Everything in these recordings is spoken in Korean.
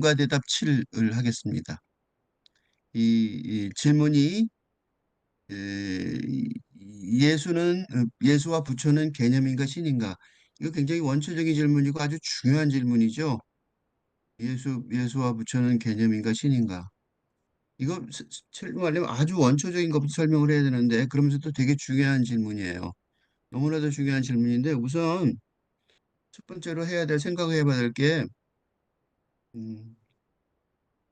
과 대답 7을 하겠습니다. 이 질문이 예수는 예수와 부처는 개념인가 신인가? 이거 굉장히 원초적인 질문이고 아주 중요한 질문이죠. 예수와 부처는 개념인가 신인가? 이거 설명하려면 아주 원초적인 것부터 설명을 해야 되는데 그러면서도 되게 중요한 질문이에요. 너무나도 중요한 질문인데 우선 첫 번째로 해야 될 생각을 해봐야 될 게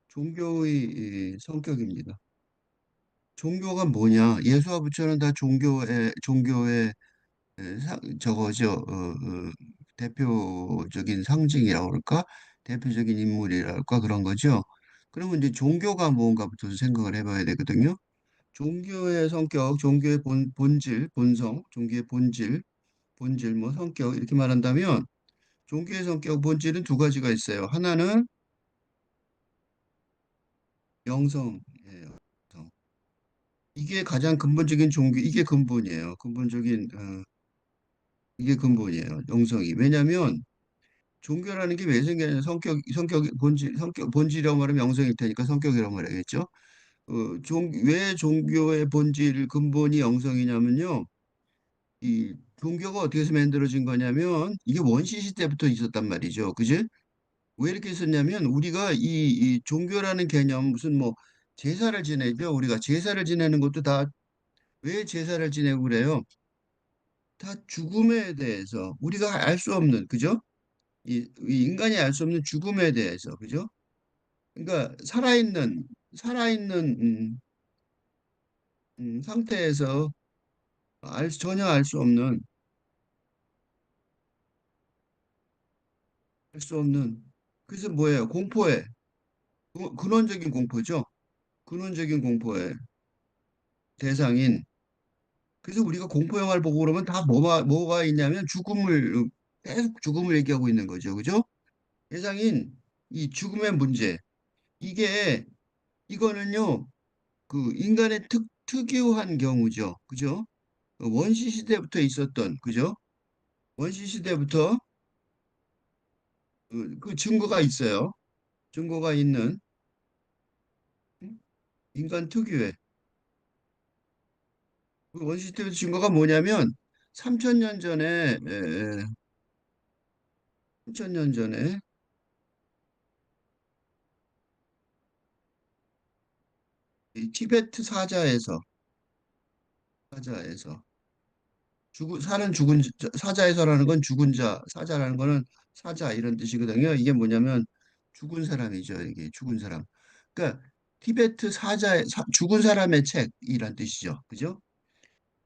종교의 이 성격입니다. 종교가 뭐냐? 예수와 부처는 다 종교의 저거죠. 대표적인 상징이라고 그럴까? 대표적인 인물이라 할까? 그런 거죠. 그러면 이제 종교가 뭔가부터 생각을 해봐야 되거든요. 종교의 성격, 종교의 본질, 본성, 종교의 본질, 뭐 성격 이렇게 말한다면 종교의 성격, 본질은 두 가지가 있어요. 하나는 영성이에요. 영성. 이게 가장 근본적인 종교, 이게 근본이에요. 이게 근본이에요. 영성이. 왜냐하면 종교라는 게 왜 생겨냐? 성격, 본질이라고 말하면 영성일 테니까 성격이라고 말하겠죠. 왜 종교의 본질, 근본이 영성이냐면요. 이 종교가 어떻게 해서 만들어진 거냐면 이게 원시 시대부터 있었단 말이죠. 그지? 왜 이렇게 있었냐면 우리가 이 종교라는 개념 무슨 뭐 제사를 지내죠. 우리가 제사를 지내는 것도 다 왜 제사를 지내고 그래요? 다 죽음에 대해서 우리가 알 수 없는 그죠? 이 인간이 알 수 없는 죽음에 대해서 그죠? 그러니까 살아있는 상태에서 전혀 알 수 없는 그래서 뭐예요? 공포에 근원적인 공포죠. 근원적인 공포의 대상인 그래서 우리가 공포 영화를 보고 그러면 다 뭐가 있냐면 계속 죽음을 얘기하고 있는 거죠. 그죠? 대상인 이 죽음의 문제 이게 이거는요 그 인간의 특유한 경우죠. 그죠? 원시 시대부터 있었던 그죠? 원시 시대부터 그 증거가 있어요. 증거가 있는 음? 인간 특유의 그 원시 시대부터 증거가 뭐냐면 3천 년 전에 3천 년 전에 이 티베트 사자에서 사자에서라는 건 죽은 자 사자라는 거는 사자 이런 뜻이거든요. 이게 뭐냐면 죽은 사람이죠. 이게 죽은 사람. 그러니까 티베트 죽은 사람의 책이란 뜻이죠. 그죠?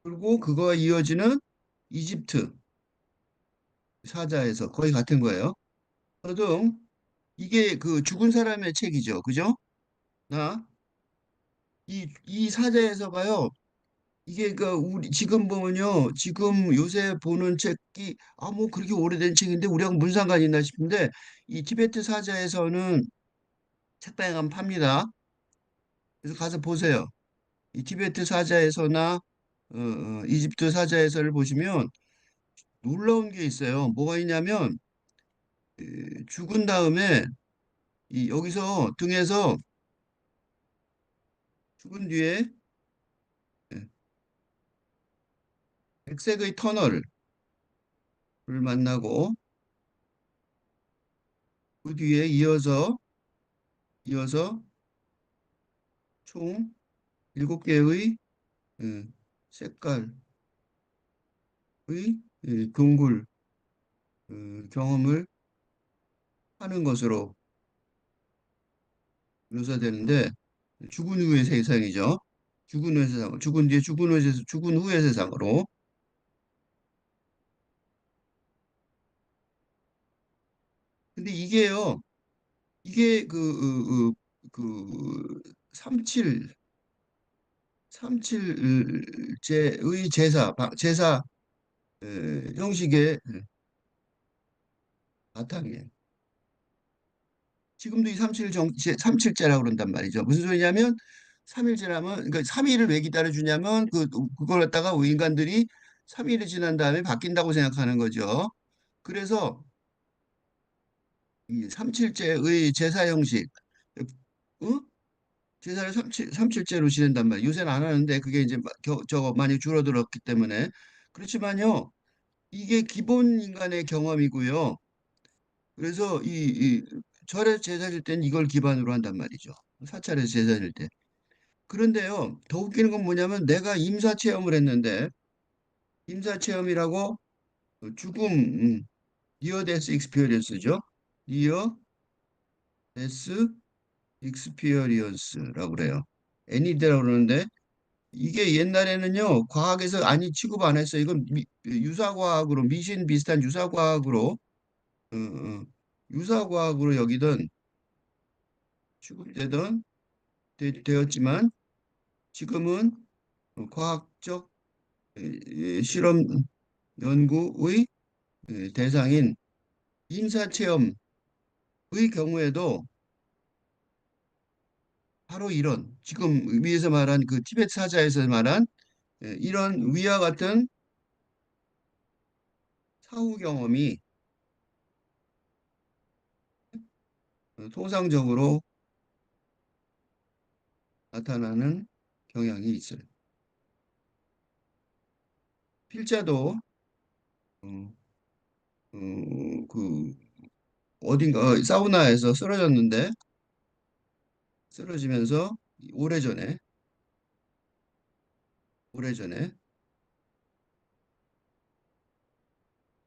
그리고 그거와 이어지는 이집트 사자에서 거의 같은 거예요. 등등 이게 그 죽은 사람의 책이죠. 그죠? 나 이 사자에서가요. 이게 그 우리 지금 보면요. 지금 요새 보는 책이 뭐 그렇게 오래된 책인데 우리하고 무슨 상관이 있나 싶은데 이 티베트 사자에서는 책방에 가면 팝니다. 그래서 가서 보세요. 이 티베트 사자에서나 이집트 사자에서를 보시면 놀라운 게 있어요. 뭐가 있냐면 죽은 다음에 이 여기서 등에서 죽은 뒤에 예, 백색의 터널을 만나고 그 뒤에 이어서 총 7개의 색깔의 동굴 경험을 하는 것으로 묘사되는데 죽은 후의 세상이죠. 죽은 후의 세상으로. 근데 이게 그 37, 삼칠제의 제사 형식의 바탕이에요. 지금도 이 삼칠제라고 그런단 말이죠. 무슨 소리냐면 삼일제라면 그러니까 3일을 왜 기다려주냐면 그걸 갖다가 인간들이 3일이 지난 다음에 바뀐다고 생각하는 거죠. 그래서 이 삼칠제의 제사 형식, 어? 제사를 삼칠제로 지낸단 말이에요. 요새는 안 하는데 그게 이제 저거 많이 줄어들었기 때문에 그렇지만요. 이게 기본 인간의 경험이고요. 그래서 이 절에서 제사 질 때는 이걸 기반으로 한단 말이죠. 사찰에서 제사 질 때. 그런데요, 더 웃기는 건 뭐냐면 내가 임사 체험을 했는데 임사 체험이라고 죽음 니어 데스 익스피리언스죠. 니어 데스 익스피리언스라고 그래요. 애니데라고 그러는데 이게 옛날에는요 과학에서 아니 취급 안 했어요. 이건 유사과학으로 미신 비슷한 유사과학으로 유사과학으로 여기던 취급되던 되었지만 지금은 과학적 실험 연구의 대상인 인사체험의 경우에도 바로 이런 지금 위에서 말한 그 티베트 사자에서 말한 이런 위와 같은 사후 경험이 통상적으로 나타나는 경향이 있어요. 필자도 어, 그 어딘가 사우나에서 쓰러졌는데 쓰러지면서 오래전에 오래전에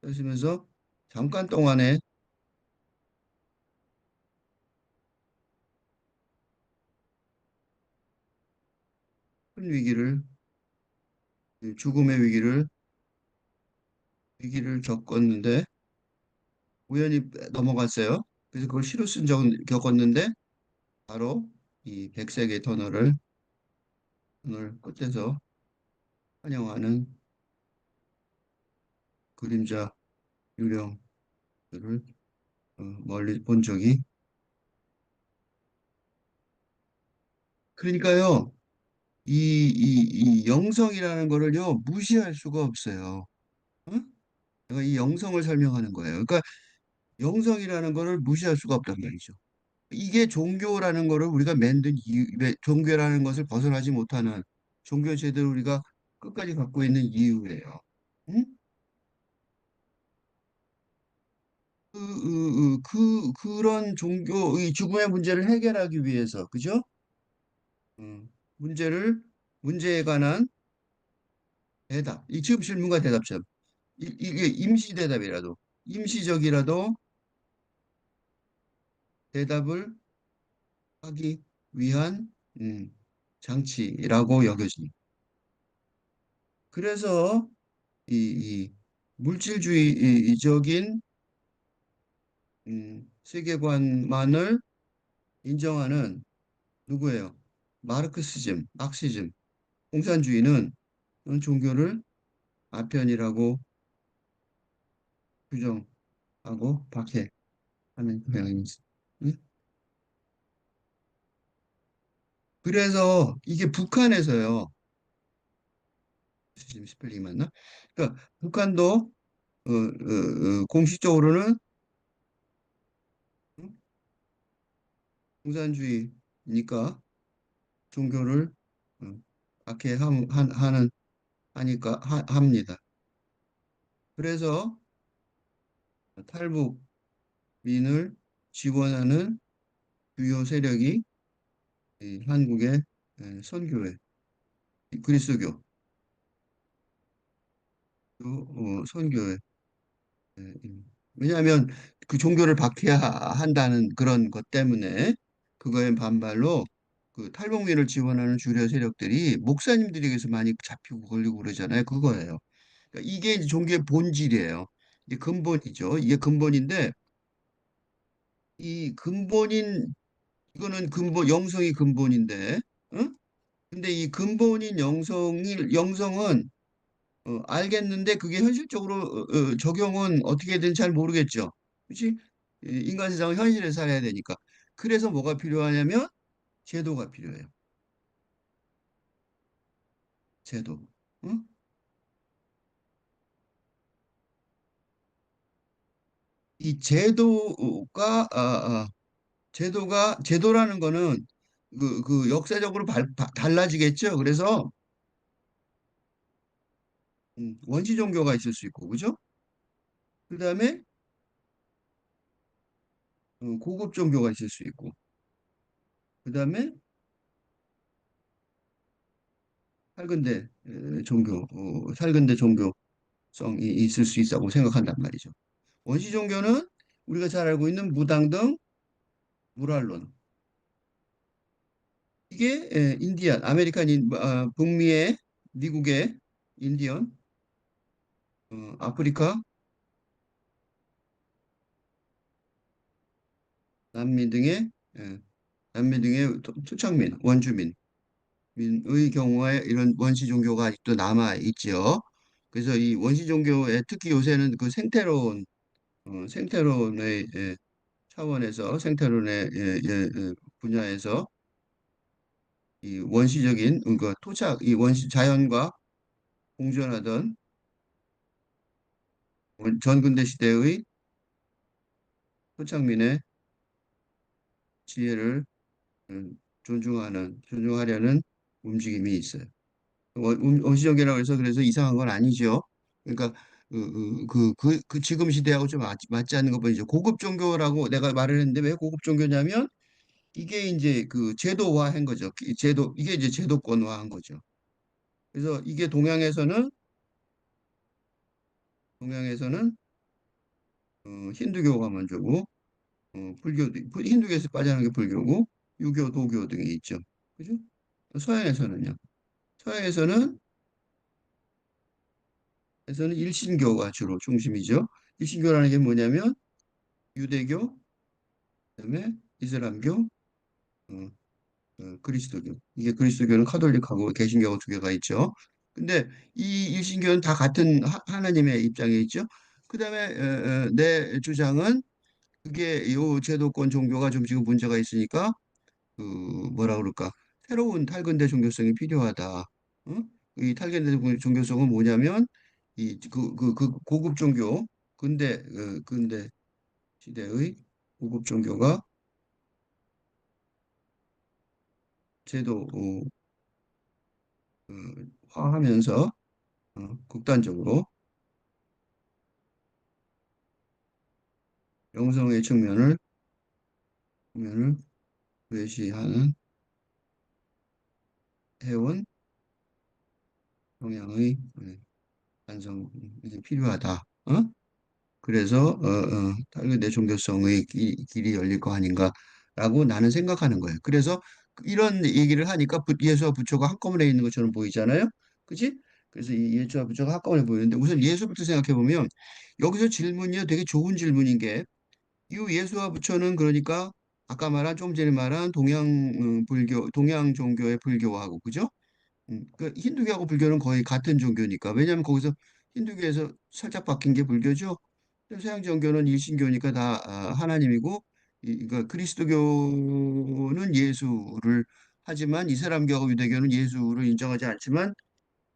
쓰러지면서 잠깐 동안에 큰 위기를 죽음의 위기를 겪었는데 우연히 넘어갔어요. 그래서 그걸 시로 쓴 적은 겪었는데 바로 이 백색의 터널 끝에서 환영하는 그림자 유령들을 멀리 본 적이 그러니까요. 이 영성이라는 거를요 무시할 수가 없어요. 어? 내가 이 영성을 설명하는 거예요. 그러니까 영성이라는 거를 무시할 수가 없단 말이죠. 이게 종교라는 거를 우리가 만든 이유, 종교라는 것을 벗어나지 못하는 종교 제도를 우리가 끝까지 갖고 있는 이유예요. 응? 그런 종교의 죽음의 문제를 해결하기 위해서, 그죠? 문제를, 문제에 관한 대답. 이 지금 질문과 대답처럼. 이게 임시 대답이라도, 임시적이라도 대답을 하기 위한, 음, 장치라고 여겨집니다. 그래서 이 물질주의적인 세계관만을 인정하는 누구예요? 막시즘, 공산주의는 종교를 아편이라고 규정하고 박해하는 경향이 있습니다. 응? 그래서 이게 북한에서요. 지금 스펠링이 맞나? 그러니까 북한도 공식적으로는 응? 공산주의니까 종교를 어, 박해하는 하니까 합니다. 그래서 탈북민을 지원하는 주요 세력이 이 한국의 선교회, 그리스도교, 선교회. 왜냐하면 그 종교를 박해한다는 그런 것 때문에 그거에 반발로 그 탈북민을 지원하는 주류 세력들이 목사님들에게서 많이 잡히고 걸리고 그러잖아요. 그거예요. 그러니까 이게 이제 종교의 본질이에요. 이게 근본이죠. 이게 근본인데 이 근본인 이거는 근본 영성이 근본인데, 응? 근데 이 근본인 영성은 알겠는데 그게 현실적으로 적용은 어떻게 되는지 잘 모르겠죠. 그렇지? 인간 세상은 현실에 살아야 되니까. 그래서 뭐가 필요하냐면 제도가 필요해요. 제도. 응? 이 제도가 제도라는 거는 그 역사적으로 달라지겠죠. 그래서 원시 종교가 있을 수 있고, 그죠? 그다음에 고급 종교가 있을 수 있고, 그다음에 살근대 살근대 종교성이 있을 수 있다고 생각한단 말이죠. 원시 종교는 우리가 잘 알고 있는 무당등 무랄론, 이게 인디안 아메리칸 북미의 미국의 인디언, 아프리카 남미 등의 예, 남미 등의 토착민 원주민의 경우에 이런 원시 종교가 아직도 남아 있지요. 그래서 이 원시 종교에 특히 요새는 그 생태론의 차원에서 생태론의 분야에서 이 원시적인 그러니까 토착 이 원시 자연과 공존하던 전근대 시대의 토착민의 지혜를 존중하려는 움직임이 있어요. 원시적이라고 해서 그래서 이상한 건 아니죠. 그러니까 그 지금 시대하고 좀 맞지 않는 거 보이죠. 고급 종교라고 내가 말을 했는데 왜 고급 종교냐면 이게 이제 그 제도화한 거죠. 이게 이제 제도권화한 거죠. 그래서 이게 동양에서는 힌두교가 먼저고 힌두교에서 빠져나온 게 불교고 유교, 도교 등이 있죠. 그죠? 서양에서는요. 서양에서는 일신교가 주로 중심이죠. 일신교라는 게 뭐냐면 유대교, 그다음에 이슬람교, 어, 그리스도교. 이게 그리스도교는 카톨릭하고 개신교가 두 개가 있죠. 근데 이 일신교는 다 같은 하나님의 입장에 있죠. 그다음에 내 주장은 그게 요 제도권 종교가 좀 지금 문제가 있으니까 그 뭐라 그럴까 새로운 탈근대 종교성이 필요하다. 어? 이 탈근대 종교성은 뭐냐면 이 그 고급 종교 근대 시대의 고급 종교가 제도 화하면서 극단적으로 영성의 측면을 외시하는 해온 성향의 반성이 필요하다. 그래서 내 종교성의 길이 열릴 거 아닌가라고 나는 생각하는 거예요. 그래서 이런 얘기를 하니까 예수와 부처가 한꺼번에 있는 것처럼 보이잖아요. 그지? 그래서 이 예수와 부처가 한꺼번에 보이는데 우선 예수부터 생각해 보면 여기서 질문이요 되게 좋은 질문인 게 이 예수와 부처는 그러니까 아까 말한 좀 전에 말한 동양 종교의 불교하고 그죠? 그 힌두교하고 불교는 거의 같은 종교니까 왜냐하면 거기서 힌두교에서 살짝 바뀐 게 불교죠. 서양 종교는 일신교니까 다 하나님이고 그러니까 그리스도교는 예수를 하지만 이슬람교하고 유대교는 예수를 인정하지 않지만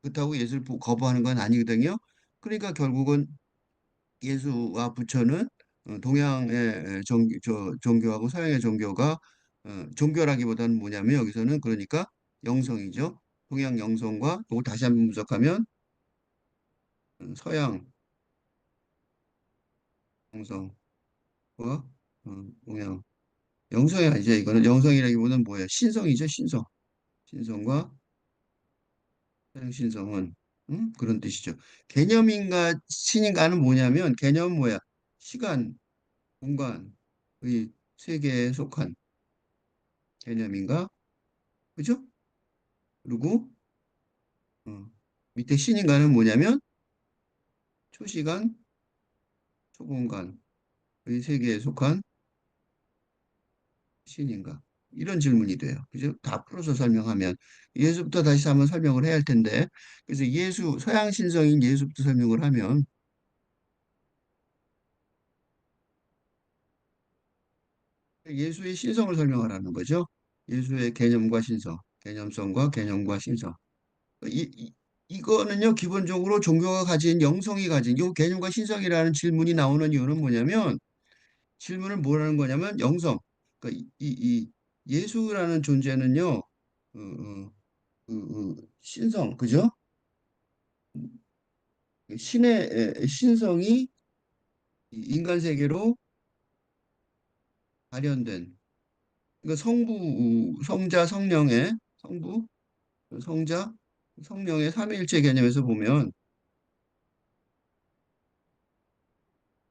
그렇다고 예수를 거부하는 건 아니거든요. 그러니까 결국은 예수와 부처는 동양의 종교하고 서양의 종교가 종교라기보다는 뭐냐면 여기서는 그러니까 영성이죠. 동양 영성과 또 다시 한번 분석하면 서양 영성과 동양 영성이 아니죠. 이거는 영성이라기보다는 뭐예요? 신성이죠. 신성과 서양 신성은 그런 뜻이죠. 개념인가 신인가는 뭐냐면 개념은 뭐야? 시간, 공간의 세계에 속한 개념인가? 그죠? 그리고 어, 밑에 신인가는 뭐냐면 초시간, 초공간의 세계에 속한 신인가? 이런 질문이 돼요. 그죠? 다 풀어서 설명하면 예수부터 다시 한번 설명을 해야 할 텐데 그래서 서양 신성인 예수부터 설명을 하면 예수의 신성을 설명하라는 거죠. 예수의 개념과 신성, 개념성과 개념과 신성. 이거는요, 기본적으로 종교가 가진 영성이 가진 이 개념과 신성이라는 질문이 나오는 이유는 뭐냐면 질문을 뭐라는 거냐면 영성. 그러니까 예수라는 존재는요, 신성, 그죠? 신의 신성이 이 인간 세계로 발현된, 그러니까 성자, 성령의 성부, 성자, 성령의 삼위일체 개념에서 보면,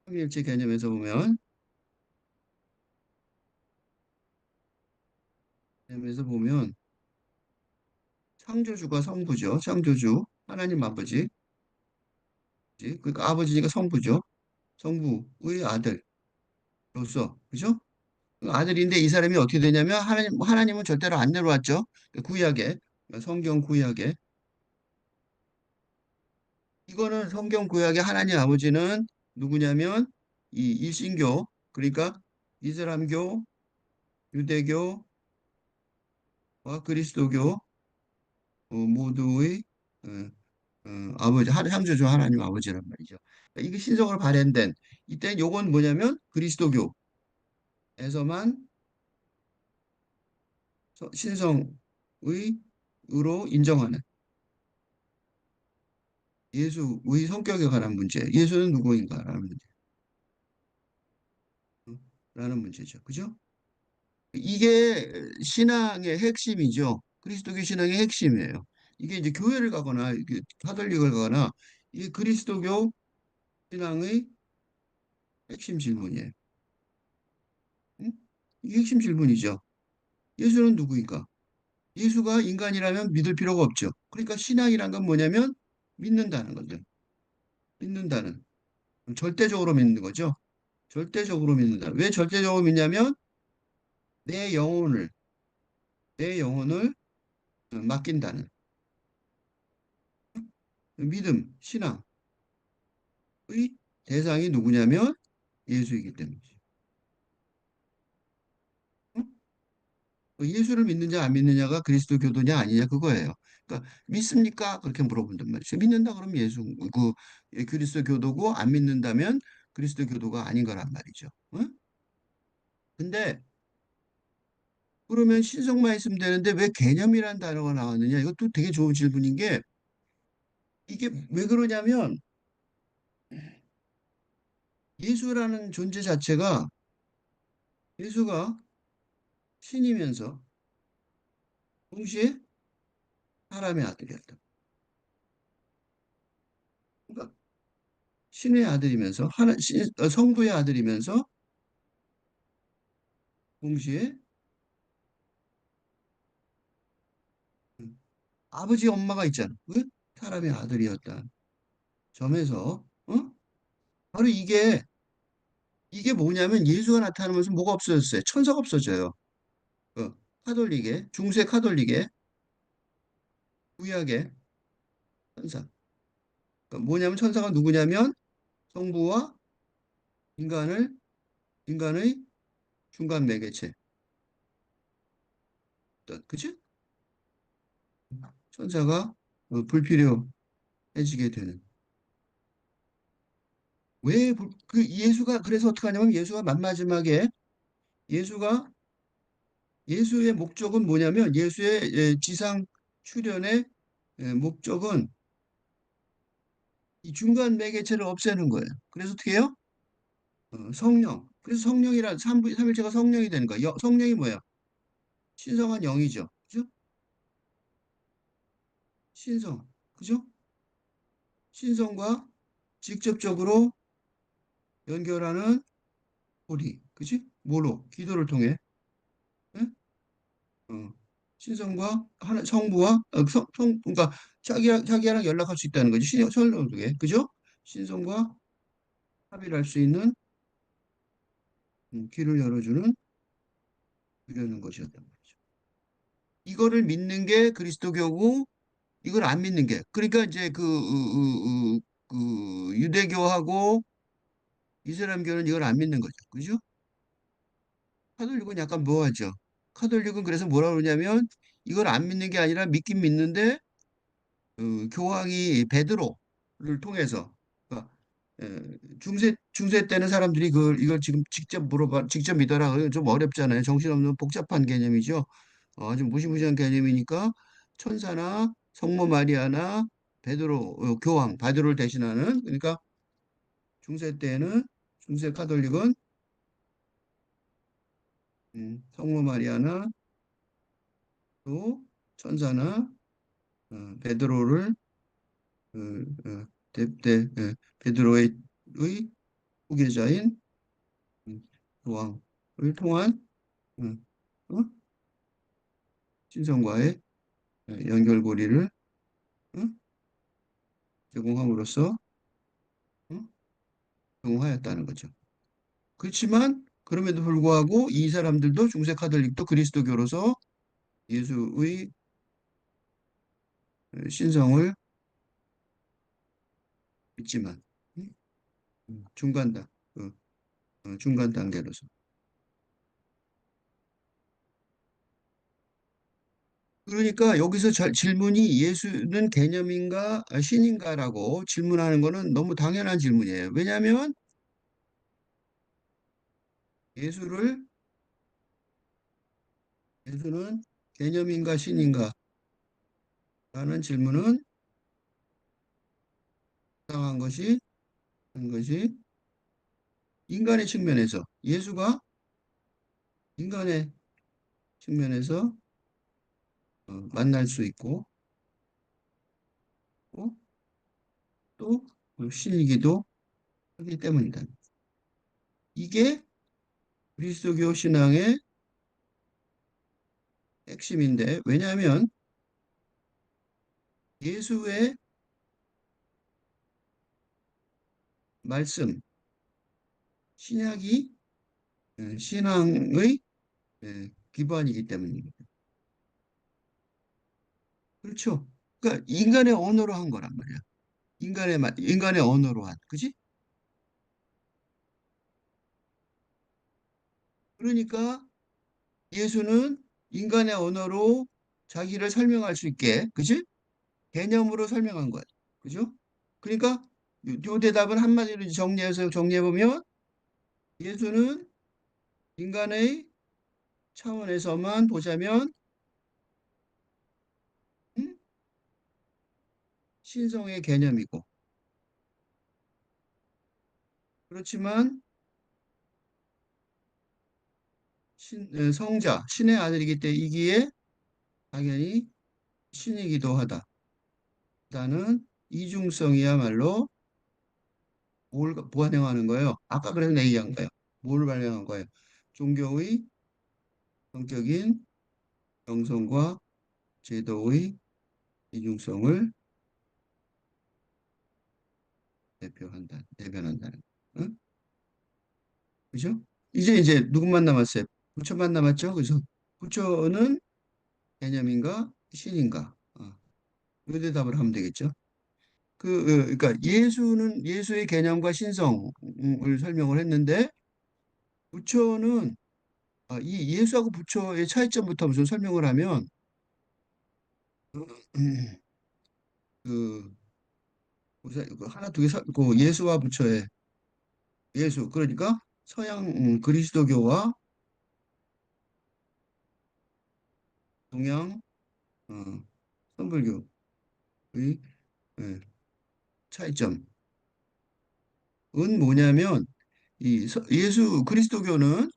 삼위일체 개념에서 보면 창조주가 성부죠. 창조주 하나님 아버지, 그러니까 아버지니까 성부죠. 성부의 아들로서, 그죠? 그 아들인데 이 사람이 어떻게 되냐면 하나님은 절대로 안 내려왔죠. 그 구약에, 성경 구약에. 이거는 성경 구약의 하나님 아버지는 누구냐면 이 일신교, 그러니까 이슬람교, 유대교와 그리스도교 모두의 어, 아버지, 창조주 하나님 아버지란 말이죠. 그러니까 이게 신성으로 발현된, 이때 요건 뭐냐면 그리스도교에서만 신성의 으로 인정하는 예수의 성격에 관한 문제, 예수는 누구인가라는 문제, 라는 문제죠. 그죠? 이게 신앙의 핵심이죠. 그리스도교 신앙의 핵심이에요. 이게 이제 교회를 가거나 이게 가톨릭을 가거나 이게 그리스도교 신앙의 핵심 질문이에요. 응? 이게 핵심 질문이죠. 예수는 누구인가? 예수가 인간이라면 믿을 필요가 없죠. 그러니까 신앙이란 건 뭐냐면 믿는다는 거죠. 믿는다는. 절대적으로 믿는 거죠. 절대적으로 믿는다. 왜 절대적으로 믿냐면 내 영혼을, 내 영혼을 맡긴다는 믿음, 신앙의 대상이 누구냐면 예수이기 때문이죠. 응? 예수를 믿느냐 안 믿느냐가 그리스도 교도냐 아니냐 그거예요. 그러니까 믿습니까? 그렇게 물어본단 말이죠. 믿는다 그러면 그리스도 교도고 안 믿는다면 그리스도 교도가 아닌 거란 말이죠. 응? 근데 그러면 신성만 있으면 되는데 왜 개념이라는 단어가 나왔느냐? 이것도 되게 좋은 질문인 게 이게 왜 그러냐면 예수라는 존재 자체가 예수가 신이면서 동시에 사람의 아들이었다. 그러니까 신의 아들이면서 성부의 아들이면서 동시에 아버지 엄마가 있잖아. 왜? 사람의 아들이었다. 점에서 바로 이게 뭐냐면 예수가 나타나면서 뭐가 없어졌어요? 천사가 없어져요. 어, 카톨릭의 중세 카톨릭의 구약의 천사. 그러니까 뭐냐면 천사가 누구냐면 성부와 인간을 인간의 중간 매개체. 그치? 천사가 불필요해지게 되는. 그 예수가 그래서 어떻게 하냐면 예수가 맨 마지막에 예수가 예수의 목적은 뭐냐면 예수의 지상 출현의 목적은 이 중간 매개체를 없애는 거예요. 그래서 어떻게 해요? 성령. 그래서 성령이란 삼일체가 성령이 되는 거예요. 성령이 뭐예요? 신성한 영이죠. 그죠? 신성. 그죠? 신성과 직접적으로 연결하는 우리. 그지? 뭐로? 기도를 통해. 예? 어, 신성과 성부와 그러니까 자기랑 연락할 수 있다는 거지. 성령에게. 그죠? 신성과 합의를 할 수 있는 길을 열어주는 이러는 것이었단 말이죠. 이거를 믿는 게 그리스도교고 이걸 안 믿는 게 그러니까 이제 그 유대교하고 이슬람교는 이걸 안 믿는 거죠. 그죠? 카톨릭은 약간 뭐하죠? 카톨릭은 그래서 뭐라 그러냐면 이걸 안 믿는 게 아니라 믿긴 믿는데 교황이 베드로를 통해서 그러니까 중세 때는 사람들이 이걸 지금 직접 직접 믿어라. 그러면 좀 어렵잖아요. 정신없는 복잡한 개념이죠. 아주 무시무시한 개념이니까 천사나 성모 마리아나 베드로, 교황, 바드로를 대신하는, 그러니까 중세 때는, 중세 카톨릭은 성모 마리아나 또 천사나 베드로를 어, 베드로의 후계자인 음, 교황을 통한 음, 어? 신성과의 연결고리를 어? 제공함으로써 어? 제공하였다는 거죠. 그렇지만 그럼에도 불구하고 이 사람들도 중세 카톨릭도 그리스도교로서 예수의 신성을 믿지만 음? 중간 단계로서. 그러니까 여기서 질문이 예수는 개념인가 신인가라고 질문하는 거는 너무 당연한 질문이에요. 왜냐하면 예수를 예수는 개념인가 신인가라는 질문은 당한 것이 한 것이 인간의 측면에서 예수가 인간의 측면에서 만날 수 있고 또 신이기도 하기 때문이다. 이게 그리스도교 신앙의 핵심인데 왜냐하면 예수의 말씀, 신약이 신앙의 기반이기 때문입니다. 그렇죠. 그러니까 인간의 언어로 한 거란 말이야. 인간의 언어로 한, 그지? 그러니까 예수는 인간의 언어로 자기를 설명할 수 있게, 그지? 개념으로 설명한 거야. 그죠? 그러니까 요 대답은 한마디로 정리해 보면 예수는 인간의 차원에서만 보자면 음? 신성의 개념이고 그렇지만 성자, 신의 아들이기 때문에 이기에 당연히 신이기도 하다. 다는 이중성이야말로 뭘 반영하는 거예요? 아까 그래서 내 얘기한 거예요. 뭘 반영한 거예요? 종교의 성격인 정성과 제도의 이중성을 대변한다는 거. 응? 그죠? 이제 누구만 남았어요? 부처만 남았죠? 그래서 부처는 개념인가 신인가? 이 대답을 하면 되겠죠. 그러니까 예수의 개념과 신성을 설명을 했는데 부처는 이 예수하고 부처의 차이점부터 우선 설명을 하면 음, 그 하나 두 개 그 예수와 부처의 예수 그러니까 서양 그리스도교와 동양 어, 선불교의 예, 차이점은 뭐냐면 예수 그리스도교는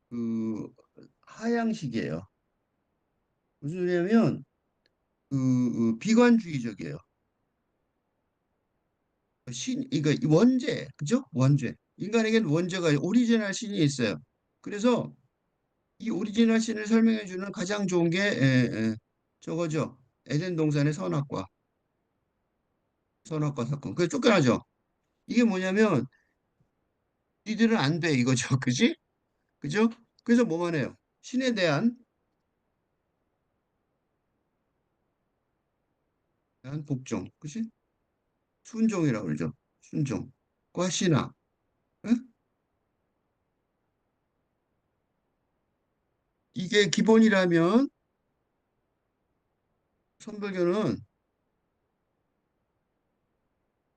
그 하향식이에요. 무슨 소리냐면 비관주의적이에요. 그러니까 원죄, 그죠? 원죄. 인간에게는 원죄가 오리지널 신이 있어요. 그래서 이 오리지널 신을 설명해 주는 가장 좋은 게 저거죠. 에덴 동산의 선악과 사건. 그게 쫓겨나죠. 이게 뭐냐면 니들은 안 돼 이거죠. 그지? 그죠? 그래서 뭐만 해요? 신에 대한 복종. 그지? 순종이라고 그러죠. 순종과 신앙. 예? 이게 기본이라면 선불교는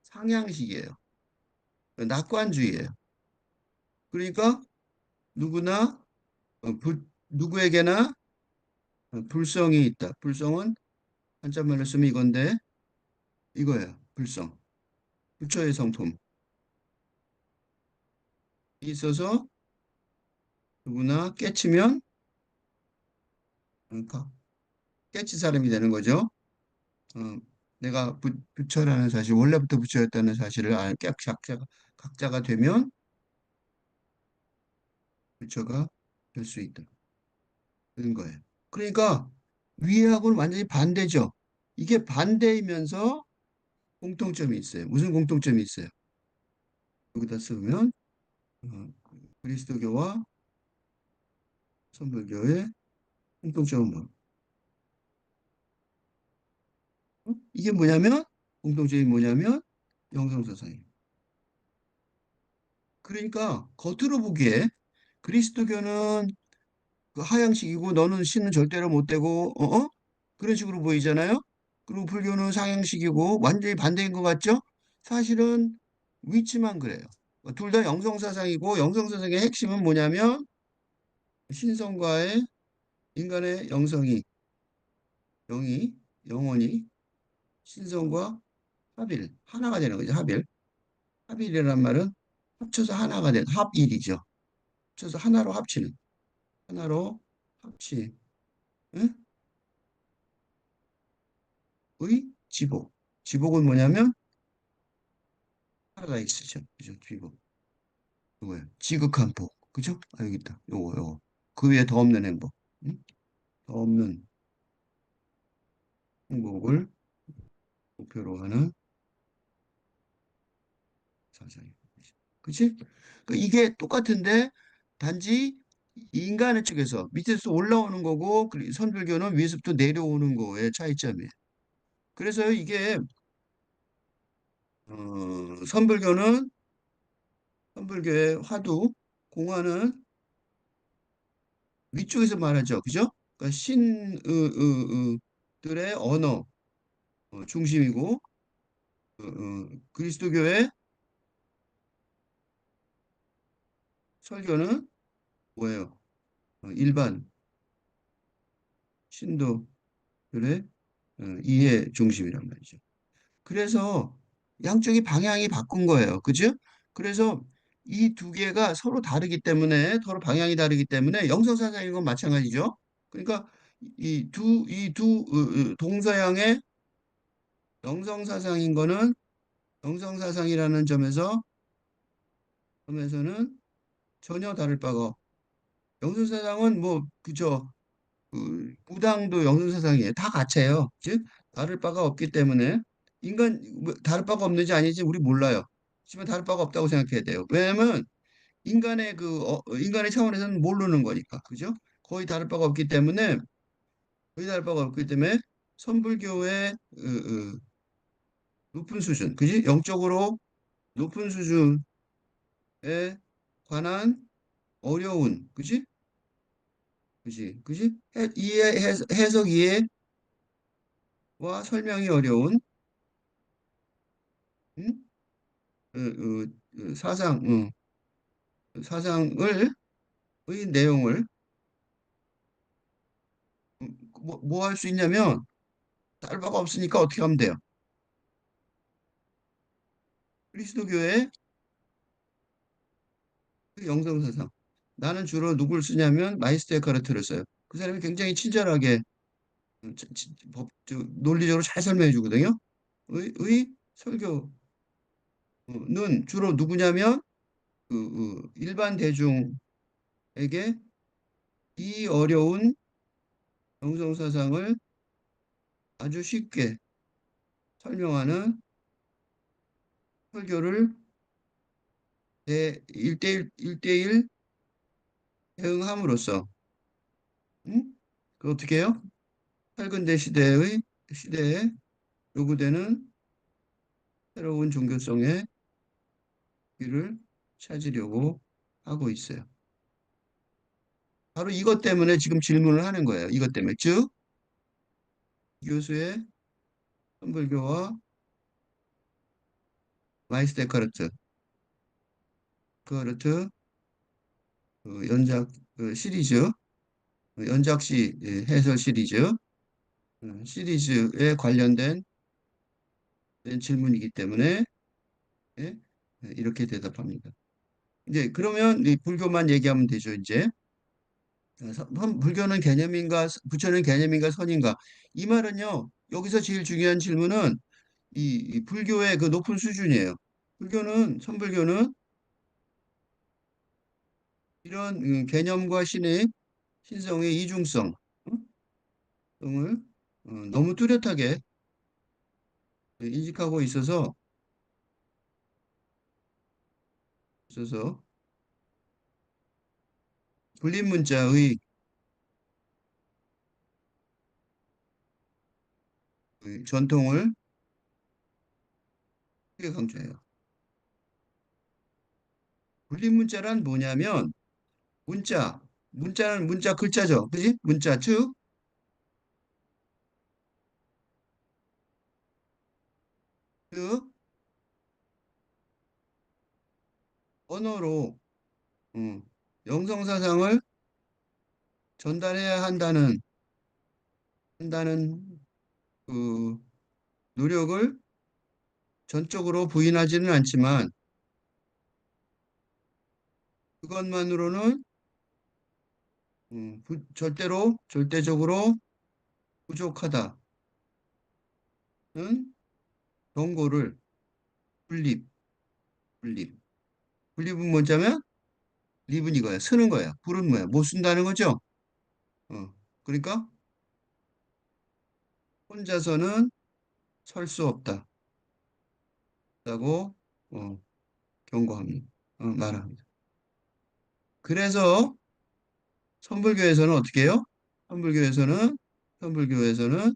상향식이에요. 낙관주의예요. 그러니까 누구나 누구에게나 불성이 있다. 불성은 한자말로 쓰면 이건데 이거예요. 불성. 부처의 성품이 있어서 누구나 깨치면 그러니까 깨치 사람이 되는 거죠. 어, 내가 부처라는 사실, 원래부터 부처였다는 사실을 각자가 되면 부처가 될 수 있다. 그런 거예요. 그러니까 위하고는 완전히 반대죠. 이게 반대이면서 공통점이 있어요. 무슨 공통점이 있어요? 여기다 쓰면 어, 그리스도교와 선불교의 공통점은 뭐? 이게 뭐냐면 공통점이 뭐냐면 영성사상이에요. 그러니까 겉으로 보기에 그리스도교는 그 하향식이고 너는 신은 절대로 못 되고 그런 식으로 보이잖아요. 그리고 불교는 상향식이고 완전히 반대인 것 같죠? 사실은 위치만 그래요. 둘 다 영성사상이고 영성사상의 핵심은 뭐냐면 신성과의 인간의 영이 영혼이 신성과 합일 하나가 되는 거죠. 합일. 합일이란 말은 합쳐서 하나가 된 합일이죠. 합쳐서 하나로 합치는 하나로 합치. 응? 의 지복. 지복은 뭐냐면 파라다이스죠. 그죠? 지복. 이거예요. 지극한 복. 그죠? 아, 여기 있다. 요거. 그 위에 더 없는 행복. 응? 더 없는 행복을 목표로 하는 사상이에요. 그치? 그 이게 똑같은데 단지 인간의 측에서 밑에서 올라오는 거고 선불교는 위에서부터 내려오는 거의 차이점이에요. 그래서 이게 선불교는 선불교의 화두 공화는 위쪽에서 말하죠. 그죠? 그러니까 신들의 언어 중심이고 그리스도교의 설교는 뭐예요? 일반 신도들의 이해 중심이란 말이죠. 그래서 양쪽이 방향이 바꾼 거예요. 그죠? 그래서 이 두 개가 서로 다르기 때문에 서로 방향이 다르기 때문에 영성사상인 건 마찬가지죠. 그러니까 이 두 동서양의 영성사상인 거는 영성사상이라는 점에서는 전혀 다를 바가 영성사상은 뭐 그저 무당도 영성사상이에요. 다 같아요. 즉 다를 바가 없기 때문에 인간 뭐 다를 바가 없는지 아닌지 우리 몰라요. 하지만 다를 바가 없다고 생각해야 돼요. 왜냐하면 인간의 차원에서는 모르는 거니까 그죠? 거의 다를 바가 없기 때문에 선불교의 높은 수준, 그지? 영적으로 높은 수준에 관한 어려운, 그지? 그지? 해석 이해와 설명이 어려운 음? 사상을 의 내용을 뭐 할 수 있냐면 다를 바가 없으니까 어떻게 하면 돼요? 그리스도교의 그 영성사상. 나는 주로 누굴 쓰냐면 마이스터 에카르트를 써요. 그 사람이 굉장히 친절하게 논리적으로 잘 설명해 주거든요. 의 설교는 주로 누구냐면 일반 대중에게 이 어려운 영성사상을 아주 쉽게 설명하는 설교를 일대일 대응함으로써 그 어떻게 해요? 팔근대 시대에 요구되는 새로운 종교성의 길을 찾으려고 하고 있어요. 바로 이것 때문에 지금 질문을 하는 거예요. 이것 때문에. 즉, 교수의 선불교와 마이스터 에카르트 연작 시리즈 연작시 해설 시리즈 시리즈에 관련된 질문이기 때문에 예, 이렇게 대답합니다. 이제 그러면 이 불교만 얘기하면 되죠, 이제. 불교는 개념인가, 부처는 개념인가, 선인가? 이 말은요, 여기서 제일 중요한 질문은 이 불교의 그 높은 수준이에요. 선불교는 이런 개념과 신성의 이중성, 을 너무 뚜렷하게 인식하고 있어서 불린문자의 그 전통을 크게 강조해요. 불린문자란 뭐냐면 문자는 문자 글자죠. 그지? 문자 즉 그 언어로 음, 영성사상을 전달해야 한다는 그 노력을 전적으로 부인하지는 않지만 그것만으로는 절대적으로 부족하다는 경고를 분립, 분립. 분립은 뭐냐면 립은 이거야. 쓰는 거야. 불은 뭐야? 못 쓴다는 거죠. 그러니까 혼자서는 설 수 없다라고 어, 경고합니다. 말합니다. 그래서 선불교에서는 어떻게 해요? 선불교에서는 선불교에서는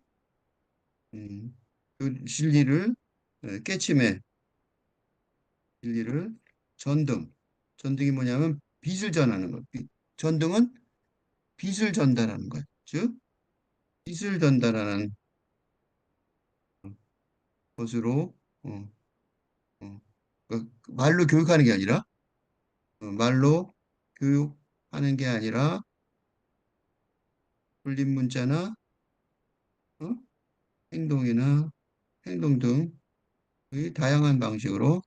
그 깨침의 진리를 전등. 전등이 뭐냐면 빛을 전하는 것. 전등은 빛을 전달하는 것. 즉 빛을 전달하는 것으로 어, 말로 교육하는 게 아니라 말로 교육하는 게 아니라 불린 문자나 어? 행동이나 행동 등의 다양한 방식으로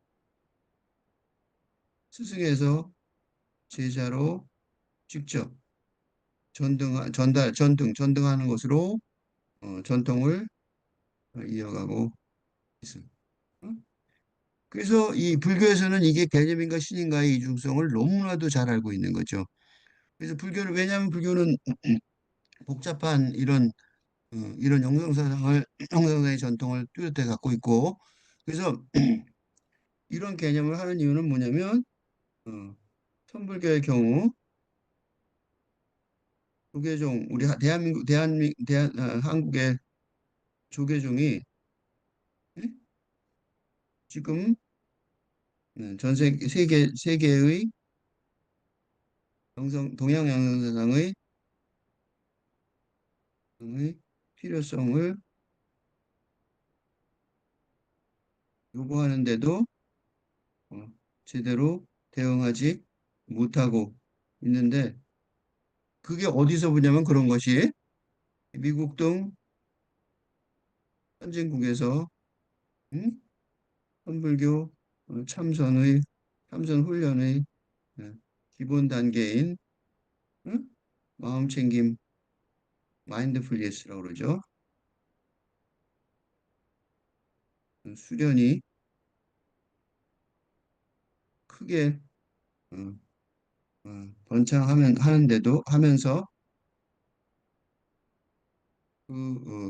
스승에서 제자로 직접 전등하는 것으로 전통을 이어가고 있습니다. 어? 그래서 이 불교에서는 이게 개념인가 신인가의 이중성을 너무나도 잘 알고 있는 거죠. 그래서 왜냐하면 불교는 복잡한 이런 영성사상의 전통을 뚜렷하게 갖고 있고, 그래서 이런 개념을 하는 이유는 뭐냐면, 어, 천불교의 경우, 조계종, 한국의 조계종이 예? 지금 세계의 동양 영성사상의 필요성을 요구하는데도 어, 제대로 대응하지 못하고 있는데, 그게 어디서 보냐면 그런 것이 미국 등 선진국에서 음? 선불교 참선 훈련의 어, 기본 단계인 응? 마음챙김 마인드풀니스라고 그러죠. 수련이 크게 어, 번창하면 하는데도 하면서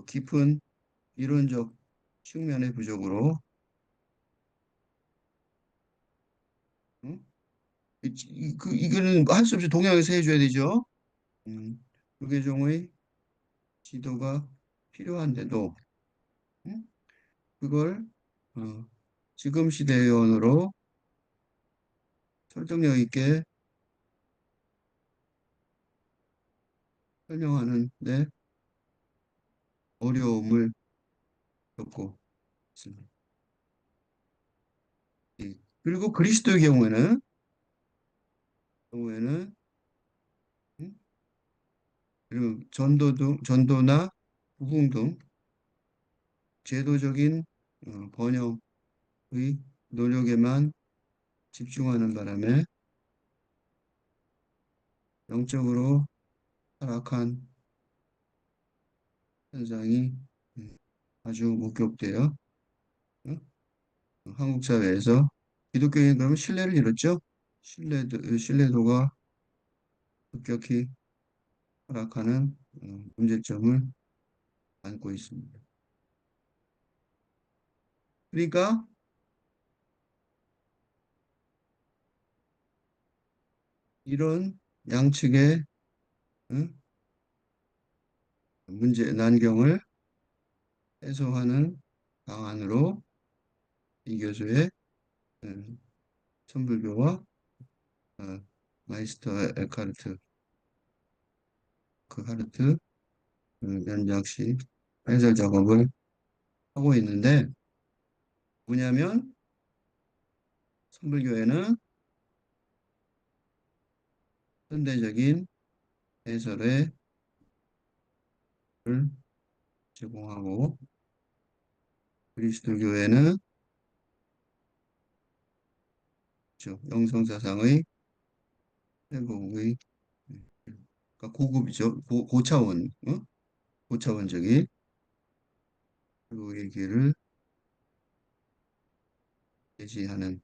깊은 이론적 측면의 부족으로 응? 이거는 할 수 없이 동양에서 해줘야 되죠. 유계종의 지도가 필요한데도 응? 그걸 어, 지금 시대의 언어로 설득력 있게 설명하는데 어려움을 겪고 있습니다. 예. 그리고 그리스도의 경우에는 음, 그리고 전도나 부흥 등 제도적인 번영의 노력에만 집중하는 바람에 영적으로 타락한 현상이 음, 아주 목격돼요. 어? 한국 사회에서 기독교인 그러면 신뢰를 잃었죠. 신뢰도가 급격히 타락하는 문제점을 안고 있습니다. 그러니까 이런 양측의 응? 난경을 해소하는 방안으로 이 교수의 음, 천불교와 마이스터 에카르트 그 하르트 연장식 해설 작업을 하고 있는데 뭐냐면 천불교회는 현대적인 해설을 제공하고 그리스도교회는 영성사상의 회복의 그러니까 고급이죠. 고차원, 고차원적인 회복의 길을 제시하는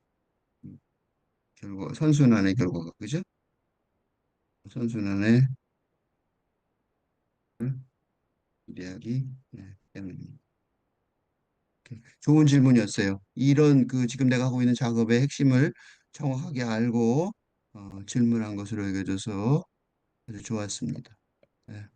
선순환의 결과가 그죠? 선순환의 기대하기 때문입니다. 좋은 질문이었어요. 이런 지금 내가 하고 있는 작업의 핵심을 정확하게 알고 질문한 것으로 여겨져서 아주 좋았습니다. 네.